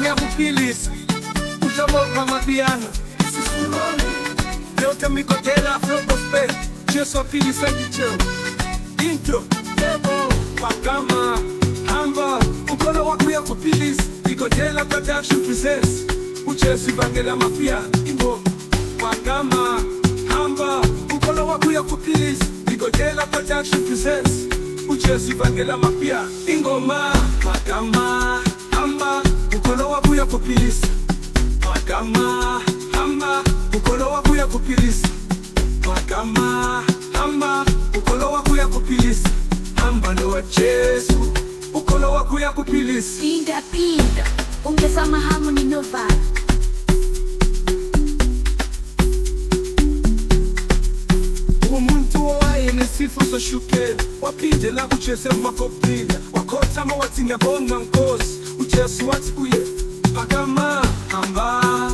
kuyakuphilisa uhlobonga mapiano leo temikotela Afro Gospel Jesu aphilisa ngitshelo into lebo magama hamba ukolo wakuya kuphilisa ikotela production presents uJesu ivangela mapiano ingoma magama hamba ukolo wakuya kuphilisa ikotela production presents uJesu ivangela mapiano ingoma magama hamba ukolo wakuya kuphilisa magama hamba ukolo wakuya kuphilisa magama hamba ukolo wakuya kuphilisa hamba no Jesu ukolo wakuya kuphilisa pinda ongeza mahamoni no vibe. Umuntu wayenesifo soshukela waphindela kuJesu makopila wakhotama wathi ngiyabonga Nkosi uJesu wathi kuye magama hamba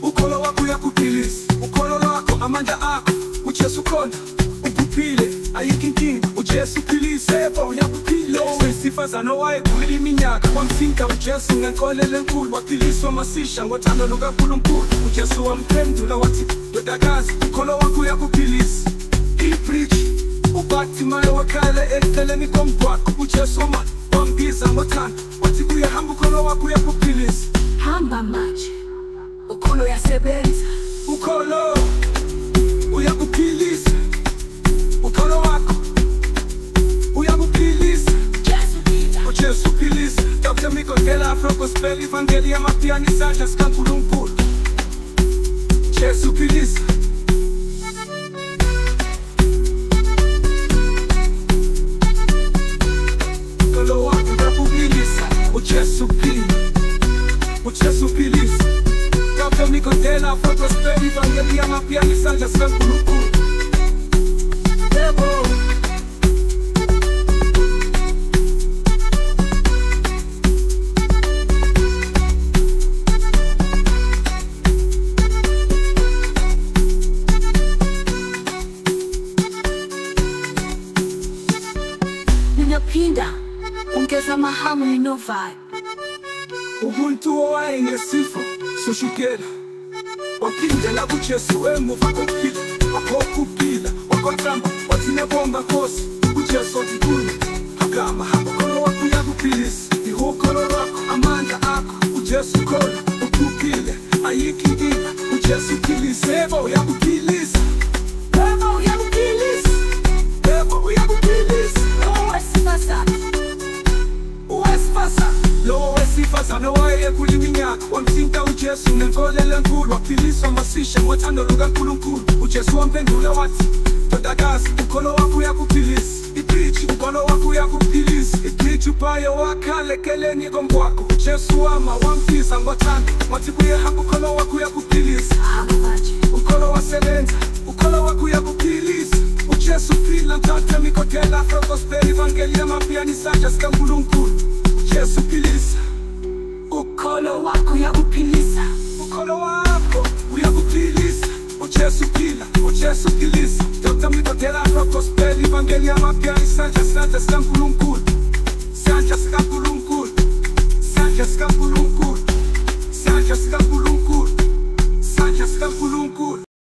ukolo wakuya kuphilisa ukolo lwakho amandla akho uJesu khona uphuphile ayikho inkinga uJesu uphilise yebo uyakuphila owesifazane owayegula iminyaka wamthinta uJesu ngenkolelo enkulu waphiliswa masisha ngothando lukaNkulunkulu uJesu wamphendula wathi ndodakazi ukolo wakho uyakuphilisa ipreach uBhatimayo wakhala eceleni komgwaqo uJesu wambiza ngothando wathi kuye hamba ukolo wakho uyakuphilisa Hamba manje ukolo uyasebenza ukolo uyakuphilisa ukolo wakho uyakuphilisa uJesu uphilisa Dr. Mikotela Afro Gospel ivangeli yamapiano isandla sikaNkulunkulu Jesu uphilisa ukolo wakho uyakuphilisa uJesu uphilisa uJesu uphilisa Dr. Mikotela Afro Gospel ivangeli yamapiano isandla sikaNkulunkulu yebo ninapinda ongeza mahamoni no vibe. Umuntu owayenesifo soshukela waphindela kuJesu emuva kokuphila wakokuphila wakothamba wathi ngiyabonga Nkosi uJesu wathi kuye magama hamba ukolo wakho uyakuphilisa ukolo lwakho amandla akho uJesu khona uphuphile ayikho inkinga uJesu uphilise yebo uyakuphilisa yebo uyakuphilisa yebo uyakuphilisa lo wesifazane owayegula iminyaka wamthinta uJesu ngenkolelo enkulu waphiliswa masisha ngothando lukaNkulunkulu uJesu wamphendula wathi ndodakazi ukolo wakho uyakuphilisa ipreach ukolo wakho uyakuphilisa ipreach uPayo wakhala eceleni komgwaqo uJesu wambiza ngothando wathi kuye hamba ukolo wakho uyakuphilisa Hamba manje ukolo wasebenza ukolo wakho uyakuphilisa uJesu uphila Dr. Mikotela Afro Gospel ivangeli yamapiano isandla sikaNkulunkulu Jesu uphilisa ukolo wakho uyakuphilisa ukolo wakho uyakuphilisa uJesu uphila uJesu uphilisa Dr. Mikotela Afro Gospel ivangeli yamapiano isandla sikaNkulunkulu isandla sikaNkulunkulu isandla sikaNkulunkulu isandla sikaNkulunkulu isandla sikaNkulunkulu